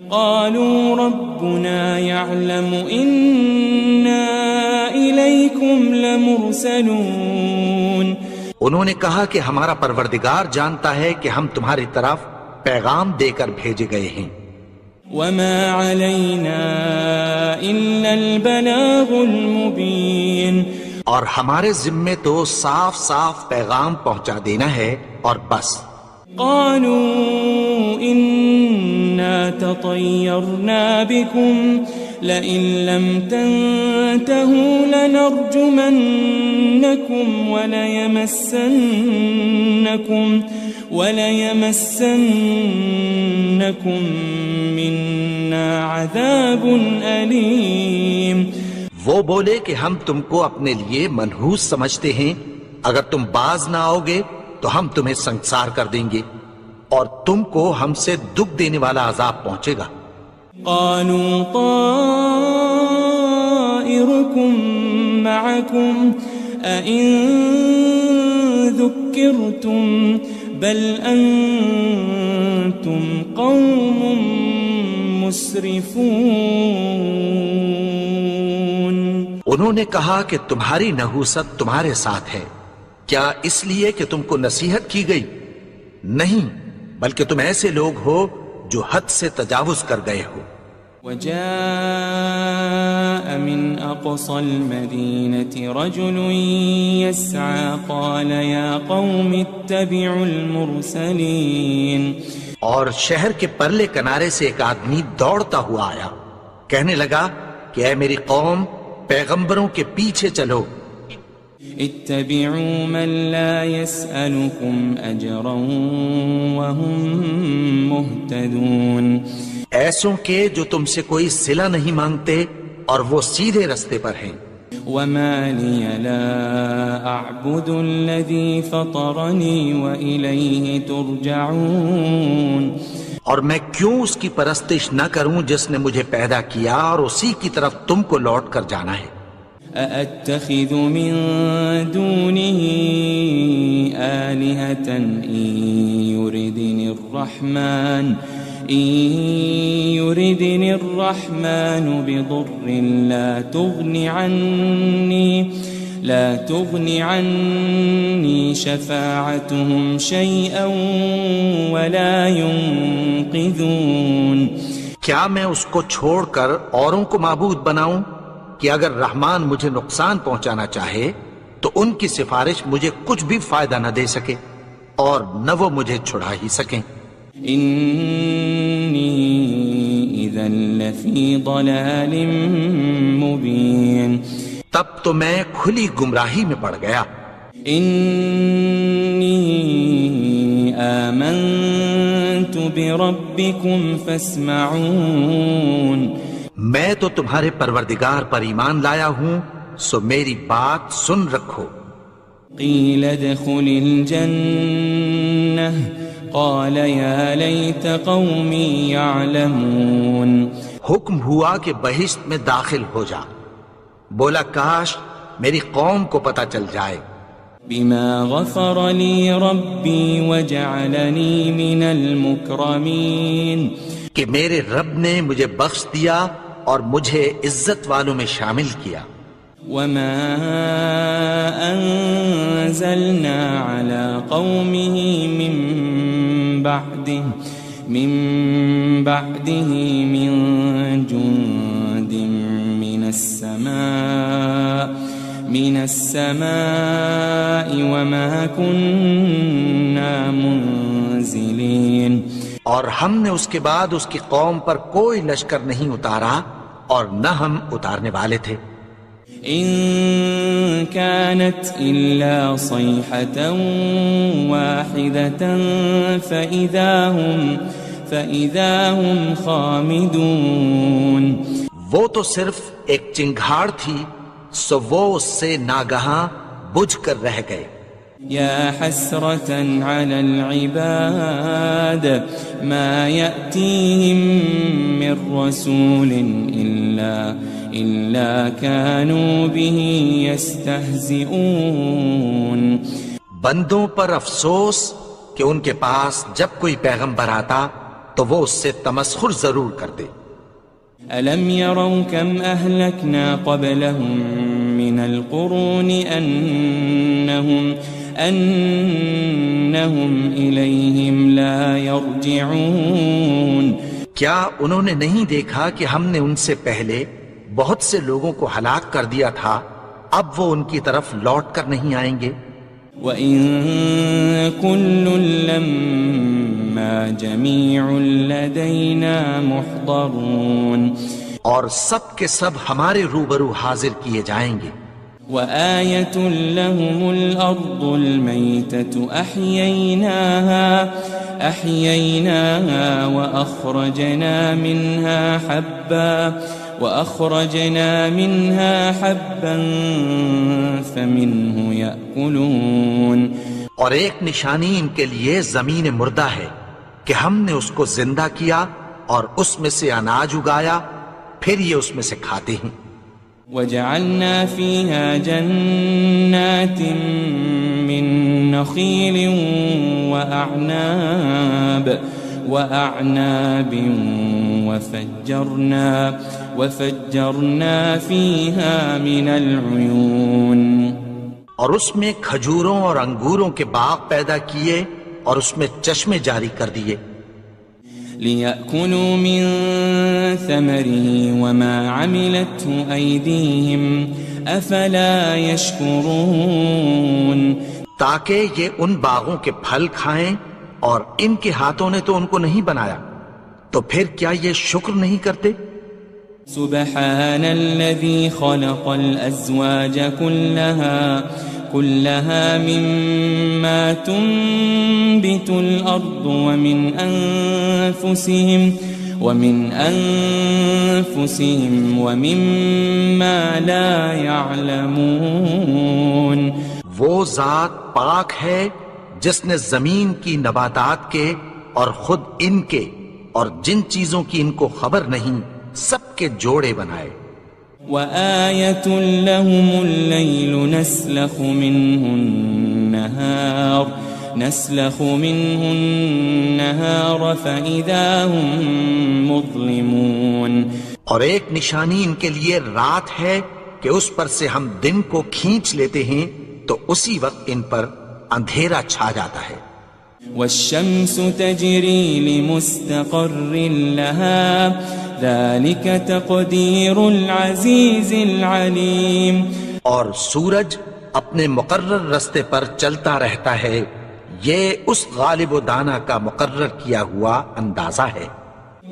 قالوا ربنا يعلم إنا إليكم لمرسلون، انہوں نے کہا کہ ہمارا پروردگار جانتا ہے کہ ہم تمہاری طرف پیغام دے کر بھیجے گئے ہیں۔ وما علينا إلا البلاغ المبين، اور ہمارے ذمے تو صاف صاف پیغام پہنچا دینا ہے اور بس۔ قالوا إنا تطيرنا بكم لئن لم تنتهوا لنرجمنكم وليمسنكم منا عذاب أليم. وہ بولے کہ ہم تم کو اپنے لیے منحوس سمجھتے ہیں، اگر تم باز نہ آؤ گے تو ہم تمہیں سنگسار کر دیں گے اور تم کو ہم سے دکھ دینے والا عذاب پہنچے گا. قالوا طائركم معكم أئن ذكرتم بل أنتم قوم مسرفون. انہوں نے کہا کہ تمہاری نحوست تمہارے ساتھ ہے، کیا اس لیے کہ تم کو نصیحت کی گئی؟ نہیں، بلکہ تم ایسے لوگ ہو جو حد سے تجاوز کر گئے ہو. وجاء من أقصى المدينة رجل يسعى قال يا قوم اتبعوا المرسلين. اور شہر کے پرلے کنارے سے ایک آدمی دوڑتا ہوا آیا، کہنے لگا کہ اے میری قوم، پیغمبروں کے پیچھے چلو. اتبعوا من لا يسألكم أجرا وهم مهتدون. ایسوں کے جو تم سے کوئی صلہ نہیں مانگتے اور وہ سیدھے رستے پر ہیں. وما لي لا أعبد الذي فطرني وإليه ترجعون. اور میں کیوں اس کی پرستش نہ کروں جس نے مجھے پیدا کیا اور اسی کی طرف تم کو لوٹ کر جانا ہے. أأتخذ من دونه آلهة إن يردني الرحمن بضر لا تغني عني شفاعتهم شيئا ولا ينقذون. کیا میں اس کو چھوڑ کر اوروں کو معبود بناؤں کہ اگر رحمان مجھے نقصان پہنچانا چاہے تو ان کی سفارش مجھے کچھ بھی فائدہ نہ دے سکے اور نہ وہ مجھے چھڑا ہی سکیں. إني إذا لفي ضلال مبين. تب تو میں کھلی گمراہی میں پڑ گیا. إني آمنت بربكم فاسمعون. میں تو تمہارے پروردگار پر ایمان لایا ہوں، سو میری بات سن رکھو. قيل ادخل الجنة قال يا ليت قومي يعلمون. حکم ہوا کہ بہشت میں داخل ہو جا. بولا کاش میری قوم کو پتہ چل جائے. بما غفر لي ربي وجعلني من المكرمين. کہ میرے رب نے مجھے بخش دیا اور مجھے عزت والوں میں شامل کیا. وما أنزلنا على قومه من بعده من جند من السماء وما كنا منزلين. اور ہم نے اس کے بعد اس کی قوم پر کوئی لشکر نہیں اتارا اور نہ ہم اتارنے والے تھے. إن كانت إلا صيحة واحدة فإذا هم خامدون. وہ تو صرف ایک چنگھاڑ تھی، سو وہ اس سے ناگہاں بجھ کر رہ گئے. يا حسرة على العباد ما يأتيهم من رسول إلا كانوا به يستهزئون. بندوں پر افسوس کہ ان کے پاس جب کوئی پیغمبر آتا تو وہ اس سے تمسخر ضرور کرتے. ألم يروا كم أهلكنا قبلهم من القرون أنهم إليهم لا يرجعون. کیا انہوں نے نہیں دیکھا کہ ہم نے ان سے پہلے بہت سے لوگوں کو ہلاک کر دیا تھا، اب وہ ان کی طرف لوٹ کر نہیں آئیں گے. وَإِن كُلٌّ لَمَّا جَمِيعٌ لَدَيْنَا مُحْضَرُونَ. اور سب کے سب ہمارے روبرو حاضر کیے جائیں گے. وآية لهم الأرض الميتة أحييناها وأخرجنا منها حبا فمنه يأكلون. اور ایک نشانی ان کے لیے زمین مردہ ہے کہ ہم نے اس کو زندہ کیا اور اس میں سے اناج اگایا، پھر یہ اس میں سے کھاتے ہیں. وجعلنا فيها جنات من نخيل وأعناب وفجرنا فيها من العيون. اور اس میں کھجوروں اور انگوروں کے باغ پیدا کیے اور اس میں چشمے جاری کر دیے. لِيَأْكُلُوا مِن ثَمَرِهِ وَمَا عَمِلَتْهُ أَيْدِيهِمْ أَفَلَا يَشْكُرُونَ. تاکہ یہ ان باغوں کے پھل کھائیں اور ان کے ہاتھوں نے تو ان کو نہیں بنایا، تو پھر کیا یہ شکر نہیں کرتے؟ سبحان الذي خلق الأزواج كلها مما تنبت الأرض ومن أنفسهم ومما لا يعلمون. وہ ذات پاک ہے جس نے زمین کی نباتات کے اور خود ان کے اور جن چیزوں کی ان کو خبر نہیں سب کے جوڑے بنائے. وآية لهم الليل نسلخ منه النهار فإذا هم مظلمون. اور ایک نشانی ان کے لیے رات ہے کہ اس پر سے ہم دن کو کھینچ لیتے ہیں تو اسی وقت ان پر اندھیرا چھا جاتا ہے. والشمس تجري لمستقر لها ذلك تقدير العزيز العليم. اور سورج اپنے مقرر رستے پر چلتا رہتا ہے، یہ اس غالب و دانا کا مقرر کیا ہوا اندازہ ہے.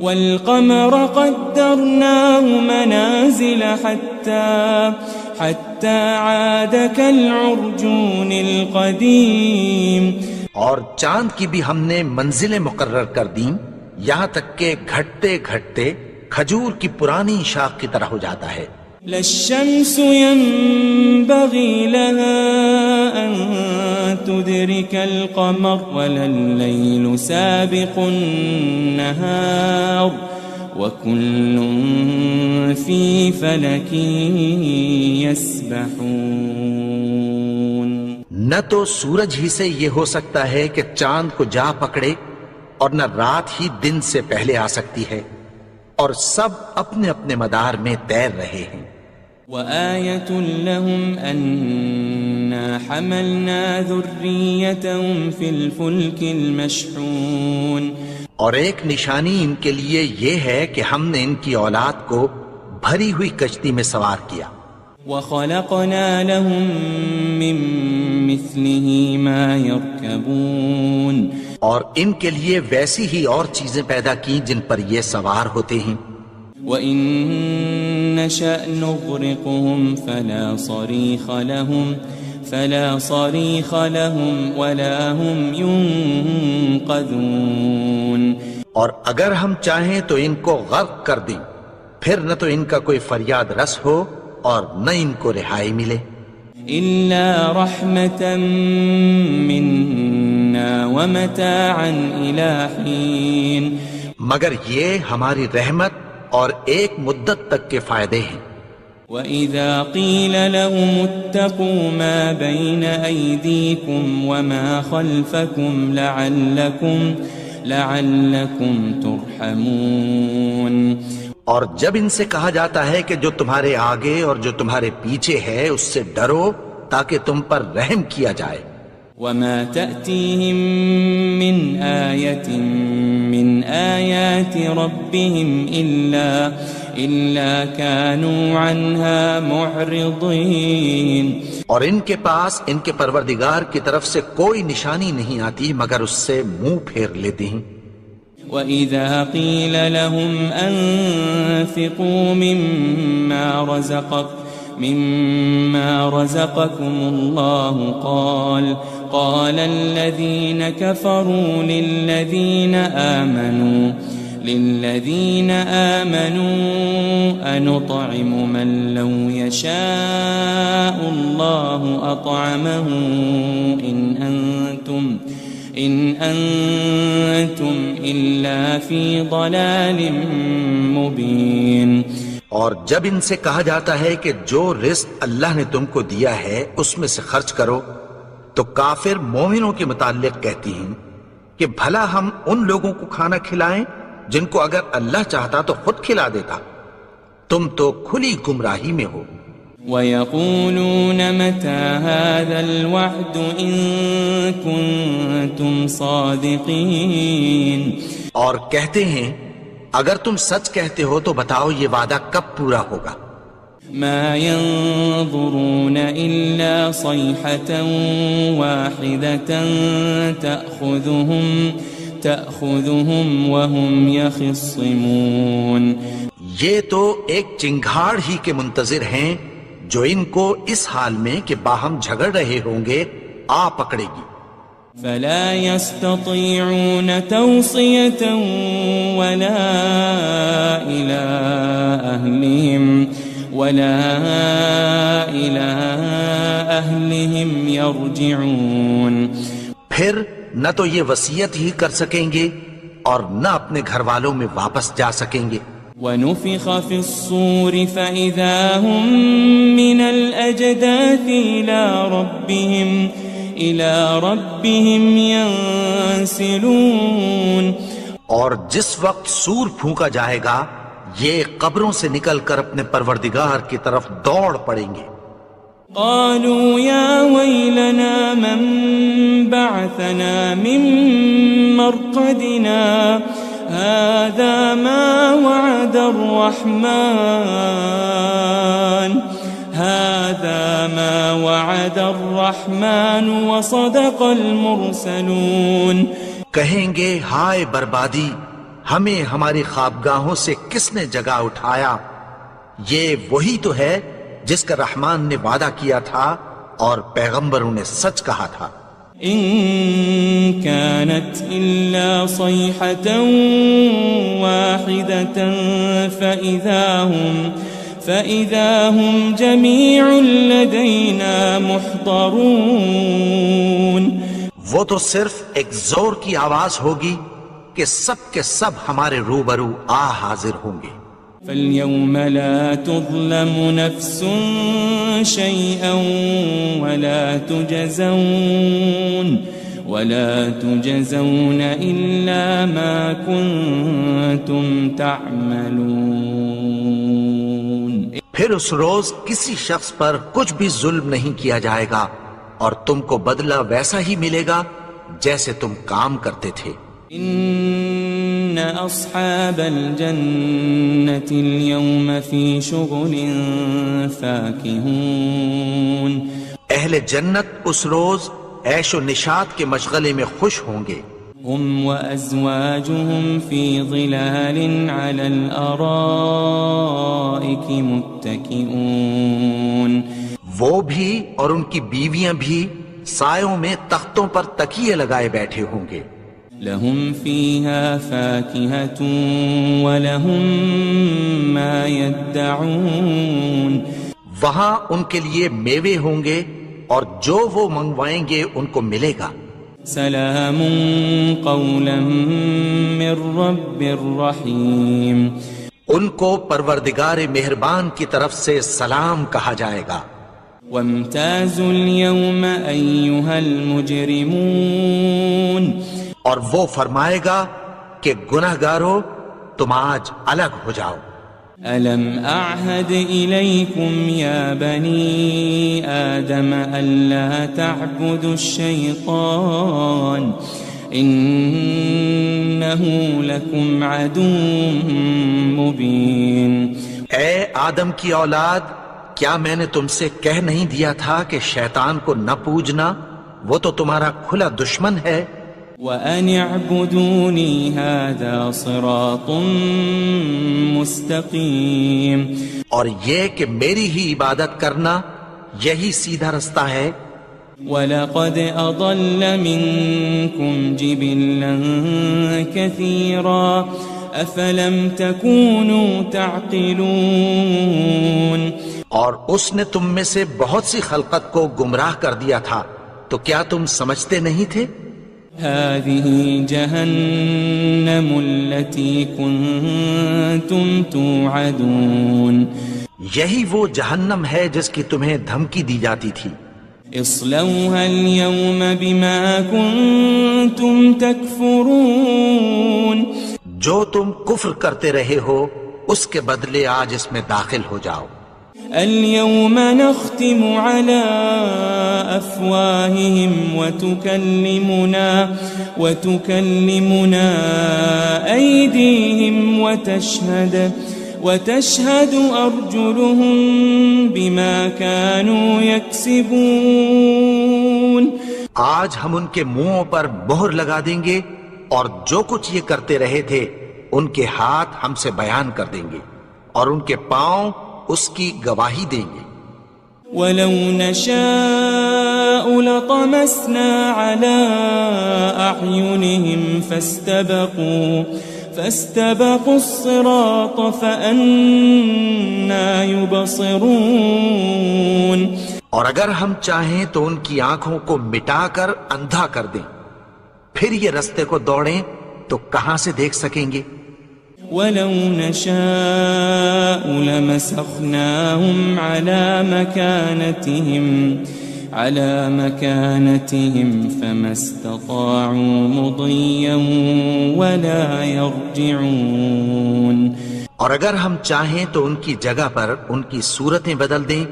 والقمر قدرناه منازل حتى عاد كالعرجون القديم. اور چاند کی بھی ہم نے منزلیں مقرر کر دیں یہاں تک کہ گھٹتے گھٹتے کھجور کی پرانی شاخ کی طرح ہو جاتا ہے. للشمس ينبغي لها أن تدرك القمر ولا الليل سابق النهار وكل في فلك يسبحون. نہ تو سورج ہی سے یہ ہو سکتا ہے کہ چاند کو جا پکڑے اور نہ رات ہی دن سے پہلے آ سکتی ہے، اور سب اپنے اپنے مدار میں تیر رہے ہیں. وآية لهم أنا حملنا ذريتهم في الفلك المشحون. اور ایک نشانی ان کے لیے یہ ہے کہ ہم نے ان کی اولاد کو بھری ہوئی کشتی میں سوار کیا. وخلقنا لهم من مثله ما يركبون. اور ان کے لیے ویسی ہی اور چیزیں پیدا کی جن پر یہ سوار ہوتے ہیں. وَإِن نَّشَأْ نُغْرِقْهُمْ فَلَا صَرِيخَ لَهُمْ وَلَا هُمْ يُنقَذُونَ. اور اگر ہم چاہیں تو ان کو غرق کر دیں، پھر نہ تو ان کا کوئی فریاد رس ہو اور نہ ان کو رہائی ملے. إِلَّا رَحْمَةً مِّنَّا وَمَتَاعًا إِلَى حِينٍ. مگر یہ ہماری رحمت اور ایک مدت تک کے فائدے ہیں. وَإِذَا قِيلَ لَهُمُ اتَّقُوا مَا بَيْنَ أَيْدِيكُمْ وَمَا خَلْفَكُمْ لَعَلَّكُمْ تُرْحَمُونَ. اور جب ان سے کہا جاتا ہے کہ جو تمہارے آگے اور جو تمہارے پیچھے ہے اس سے ڈرو تاکہ تم پر رحم کیا جائے. وَمَا تَأْتِيهِم مِّنْ آيَةٍ مِّنْ آيَاتِ رَبِّهِمْ إِلَّا كَانُوا عَنْهَا مُعْرِضِينَ. اور ان کے پاس ان کے پروردگار کی طرف سے کوئی نشانی نہیں آتی مگر اس سے منہ پھیر لیتے ہیں. وَإِذَا قِيلَ لَهُمْ أَنفِقُوا مِمَّا رَزَقَكُمُ اللَّهُ قَالَ الَّذِينَ كَفَرُوا لِلَّذِينَ آمَنُوا أَنُطْعِمُ مَن لَّوْ يَشَاءُ اللَّهُ أَطْعَمَهُ إِنْ أَنْتُمْ إِلَّا فِي ضَلَالٍ مُبِينٍ۔ اور جب ان سے کہا جاتا ہے کہ جو رزق اللہ نے تم کو دیا ہے اس میں سے خرچ کرو، تو کافر مومنوں کے متعلق کہتی ہیں کہ بھلا ہم ان لوگوں کو کھانا کھلائیں جن کو اگر اللہ چاہتا تو خود کھلا دیتا، تم تو کھلی گمراہی میں ہو۔ وَيَقُولُونَ مَتَى هَذَا الْوَعْدُ إِن كُنتُمْ صَادِقِينَ، اور کہتے ہیں اگر تم سچ کہتے ہو تو بتاؤ یہ وعدہ کب پورا ہوگا۔ مَا يَنظُرُونَ إِلَّا صَيْحَةً وَاحِدَةً تَأْخُذُهُمْ وَهُمْ يَخِصِّمُونَ، یہ تو ایک چنگھاڑ ہی کے منتظر ہیں جو ان کو اس حال میں کہ باہم جھگڑ رہے ہوں گے آ پکڑے گی۔ فَلَا يَسْتَطِيعُونَ تَوْصِيَةً وَلَا إِلَىٰ أَهْلِهِمْ يَرْجِعُونَ، پھر نہ تو یہ وصیت ہی کر سکیں گے اور نہ اپنے گھر والوں میں واپس جا سکیں گے۔ وَنُفِخَ فِي الصُّورِ فَإِذَا هُم مِّنَ الْأَجْدَاثِ إِلَىٰ رَبِّهِمْ يَنسِلُونَ، اور جس وقت سور پھونکا جائے گا یہ قبروں سے نکل کر اپنے پروردگار کی طرف دوڑ پڑیں گے۔ قالوا يا ويلنا من بعثنا من مرقدنا هذا ما وعد الرحمن وصدق المرسلون، کہیں گے ہائے بربادی، ہمیں ہماری خوابگاہوں سے کس نے جگا اٹھایا، یہ وہی تو ہے جس کا رحمان نے وعدہ کیا تھا اور پیغمبروں نے سچ کہا تھا۔ ان كانت الا صيحة واحدة فإذا هم جميع لدينا محضرون، وہ تو صرف ایک زور کی آواز ہوگی کہ سب کے سب ہمارے روبرو آ حاضر ہوں گے۔ فَالْيَوْمَ لَا تُظْلَمُ نَفْسٌ شَيْئًا وَلَا تُجَزَوْنَ إِلَّا مَا كُنتُمْ تَعْمَلُونَ، پھر اس روز کسی شخص پر کچھ بھی ظلم نہیں کیا جائے گا اور تم کو بدلہ ویسا ہی ملے گا جیسے تم کام کرتے تھے۔ ان اصحاب الجنة اليوم في شغل فاكهون، اہل جنت اس روز عیش و نشاط کے مشغلے میں خوش ہوں گے۔ هم وازواجهم في ظلال على الارائك متكئون، وہ بھی اور ان کی بیویاں بھی سایوں میں تختوں پر تکیے لگائے بیٹھے ہوں گے۔ لهم فيها فاكهة ولهم ما يدعون، وہاں ان کے لیے میوے ہوں گے اور جو وہ منگوائیں گے ان کو ملے گا۔ سلام قولا من رب رحیم، ان کو پروردگار مہربان کی طرف سے سلام کہا جائے گا۔ وامتازوا اليوم أيها المجرمون، اور وہ فرمائے گا کہ گنہگارو تم آج الگ ہو جاؤ۔ ألم أعهد إليكم يا بني آدم ألا تعبدوا الشيطان إنه لكم عدو مبين، اے آدم کی اولاد، کیا میں نے تم سے کہہ نہیں دیا تھا کہ شیطان کو نہ پوجنا، وہ تو تمہارا کھلا دشمن ہے۔ وَأَنِ اعْبُدُونِي هَذَا صِرَاطٌ مُسْتَقِيم، اور یہ کہ میری ہی عبادت کرنا یہی سیدھا رستہ ہے۔ وَلَقَدْ أَضَلَّ مِنكُمْ جِبِلًّا كَثِيرًا أَفَلَمْ تَكُونُوا تَعْقِلُونَ، اور اس نے تم میں سے بہت سی خلقت کو گمراہ کر دیا تھا، تو کیا تم سمجھتے نہیں تھے؟ هذه جهنم التي كنتم توعدون، یہی وہ جہنم ہے جس کی تمہیں دھمکی دی جاتی تھی۔ اصلوها اليوم بما كنتم تكفرون، جو تم کفر کرتے رہے ہو اس کے بدلے آج اس میں داخل ہو جاؤ۔ اليوم نختم على أفواههم وتكلمنا أيديهم وتشهد أرجلهم بما كانوا يكسبون، آج ہم ان کے منہوں پر مہر لگا دیں گے اور جو کچھ یہ کرتے رہے تھے ان کے ہاتھ ہم سے بیان کر دیں گے اور ان کے پاؤں اس کی گواہی دیں گے۔ وَلَوْ نَشَاءُ لَطَمَسْنَا عَلَىٰ أَعْيُنِهِمْ فَاسْتَبَقُوا الصِّرَاطَ فَأَنَّىٰ يُبْصِرُونَ، اور اگر ہم چاہیں تو ان کی آنکھوں کو مٹا کر اندھا کر دیں، پھر یہ رستے کو دوڑیں تو کہاں سے دیکھ سکیں گے؟ وَلَوْ نَشَاءُ لَمَسَخْنَاهُمْ عَلَى مَكَانَتِهِمْ فَمَا اسْتَطَاعُوا مُضِيًّا وَلَا يَرْجِعُونَ، اور اگر ہم چاہیں تو ان کی جگہ پر ان کی صورتیں بدل دیں،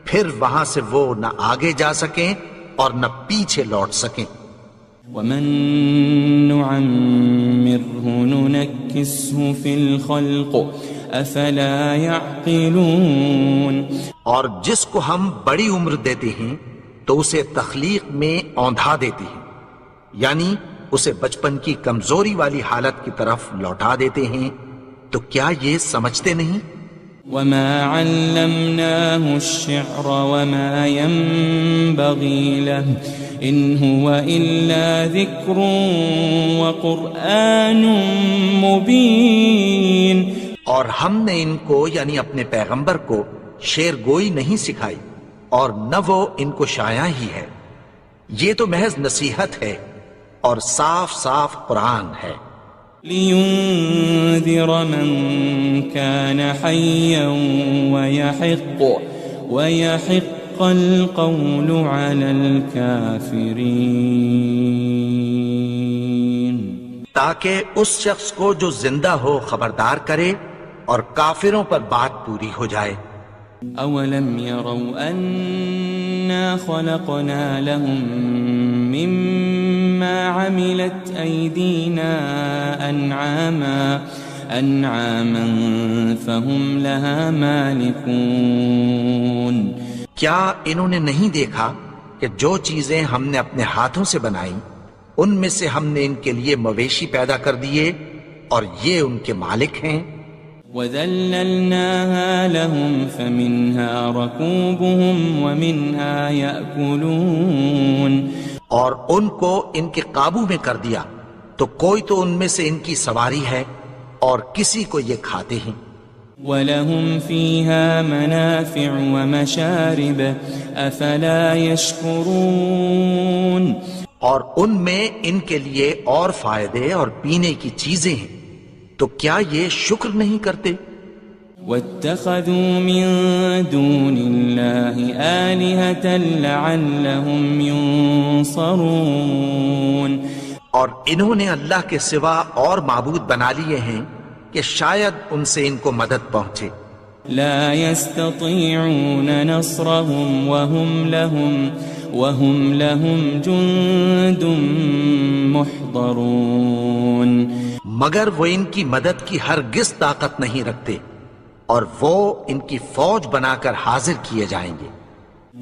پھر وہاں سے وہ نہ آگے جا سکیں اور نہ پیچھے لوٹ سکیں۔ وَمَن نُعَمِّرْهُ نُنَكِّسْهُ فِي الْخَلْقِ أَفَلَا يَعْقِلُونَ، اور جس کو ہم بڑی عمر دیتے ہیں تو اسے تخلیق میں اوندھا دیتے ہیں، یعنی اسے بچپن کی کمزوری والی حالت کی طرف لوٹا دیتے ہیں، تو کیا یہ سمجھتے نہیں؟ وَمَا عَلَّمْنَاهُ الشِّعْرَ وَمَا يَنبَغِي لَهُ إِنْ هُوَ إِلَّا ذِكْرٌ وَقُرْآنٌ مُبِينٌ، اور ہم نے ان کو یعنی اپنے پیغمبر کو شعر گوئی نہیں سکھائی اور نہ وہ ان کو شایع ہی ہے، یہ تو محض نصیحت ہے اور صاف صاف قرآن ہے۔ لِيُنذِرَ مَن كَانَ حَيًّا وَيَحِقَّ الْقَوْلُ عَلَى الْكَافِرِينَ، تاکہ اس شخص کو جو زندہ ہو خبردار کرے اور کافروں پر بات پوری ہو جائے۔ أَوَلَمْ يَرَوْا أَنَّا خَلَقْنَا لَهُم مِّمَّا عَمِلَتْ أَيْدِينَا أَنْعَامًا فَهُمْ لَهَا مَالِكُونَ، کیا انہوں نے نہیں دیکھا کہ جو چیزیں ہم نے اپنے ہاتھوں سے بنائیں ان میں سے ہم نے ان کے لیے مویشی پیدا کر دیے اور یہ ان کے مالک ہیں۔ وَذَلَّلْنَاهَا لَهُمْ فَمِنْهَا رَكُوبُهُمْ وَمِنْهَا يَأْكُلُونَ، اور ان کو ان کے قابو میں کر دیا تو کوئی تو ان میں سے ان کی سواری ہے اور کسی کو یہ کھاتے ہیں۔ وَلَهُمْ فِيهَا مَنَافِعُ وَمَشَارِبُ أَفَلَا يَشْكُرُونَ، اور ان میں ان کے لیے اور فائدے اور پینے کی چیزیں ہیں، تو کیا یہ شکر نہیں کرتے؟ وَاتَّخَذُوا مِن دُونِ اللَّهِ آلِهَةً لَعَلَّهُمْ يُنصَرُونَ، اور انہوں نے اللہ کے سوا اور معبود بنا لیے ہیں کہ شاید ان سے ان کو مدد پہنچے۔ لا يستطيعون نصرهم وهم لهم جند محضرون، مگر وہ ان کی مدد کی ہرگز طاقت نہیں رکھتے اور وہ ان کی فوج بنا کر حاضر کیے جائیں گے۔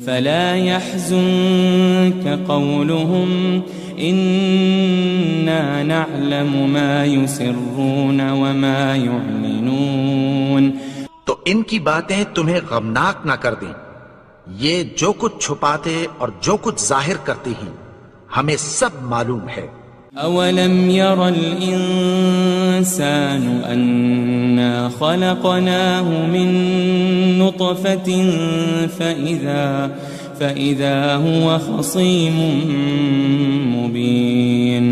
فلا يحزنك قولهم إنا نعلم ما يسرون وما يعلنون. تو ان کی باتیں تمہیں غمناک نہ کر دیں. یہ جو کچھ چھپاتے اور جو کچھ ظاہر کرتی ہیں ہمیں سب معلوم ہے. أولم ير الإنسان أنا خلقناه من نطفة فإذا هو خصيم مبين.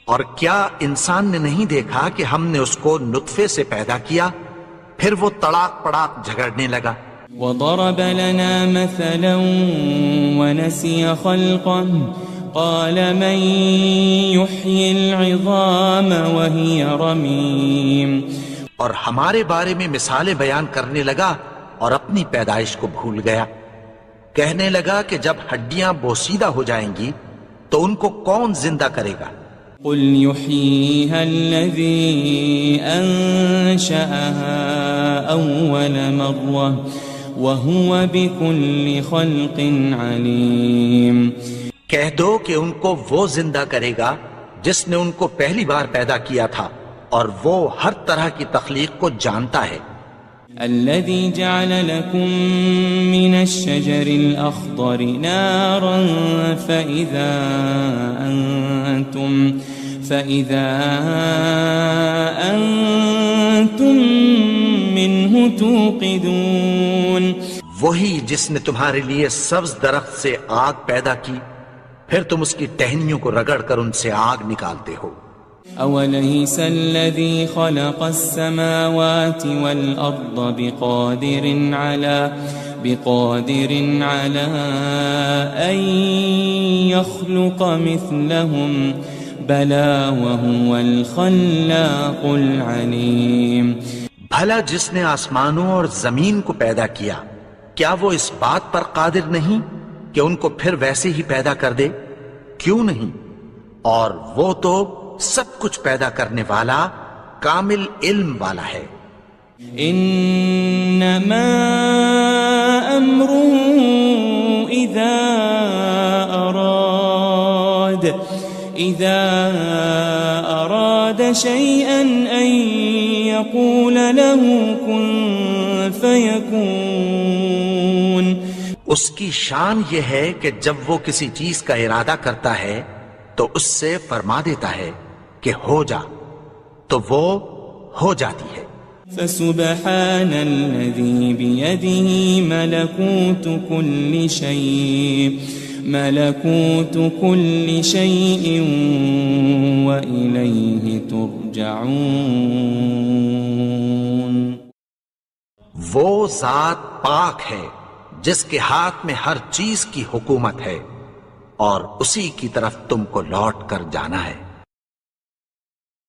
اور کیا انسان نے نہیں دیکھا کہ ہم نے اس کو نطفے سے پیدا کیا پھر وہ تڑاک پڑاک جھگڑنے لگا. وضرب لنا مثلا ونسي خلقه قال من يحيي العظام وهي رميم. اور ہمارے بارے میں مثالیں بیان کرنے لگا اور اپنی پیدائش کو بھول گیا. کہنے لگا کہ جب ہڈیاں بوسیدہ ہو جائیں گی تو ان کو کون زندہ کرے گا؟ قل يحييها الذي أنشأها أول مرة وهو بكل خلق عليم. کہہ دو کہ ان کو وہ زندہ کرے گا جس نے ان کو پہلی بار پیدا کیا تھا اور وہ ہر طرح کی تخلیق کو جانتا ہے. الذي جعل لكم من الشجر الأخضر نارا فإذا أنتم منه توقدون. وہی جس نے تمہارے لیے سبز درخت سے آگ پیدا کی پھر تم اس کی ٹہنیوں کو رگڑ کر ان سے آگ نکالتے ہو. أوليس الذي خلق السماوات والأرض بقادر على أن يخلق مثلهم بلى وهو الخلاق العليم. بھلا جس نے آسمانوں اور زمین کو پیدا کیا کیا وہ اس بات پر قادر نہیں کہ ان کو پھر ویسے ہی پیدا کر دے؟ کیوں نہیں؟ اور وہ تو سب کچھ پیدا کرنے والا کامل علم والا ہے. انما امره اذا اراد شيئا ان يقول له كن فيكون. اس کی شان یہ ہے کہ جب وہ کسی چیز کا ارادہ کرتا ہے تو اس سے فرما دیتا ہے کہ ہو جا تو وہ ہو جاتی ہے. فسبحان الذي بيده ملكوت كل شيء وإليه ترجعون. وہ ذات پاک ہے جس کے ہاتھ میں ہر چیز کی حکومت ہے اور اسی کی طرف تم کو لوٹ کر جانا ہے.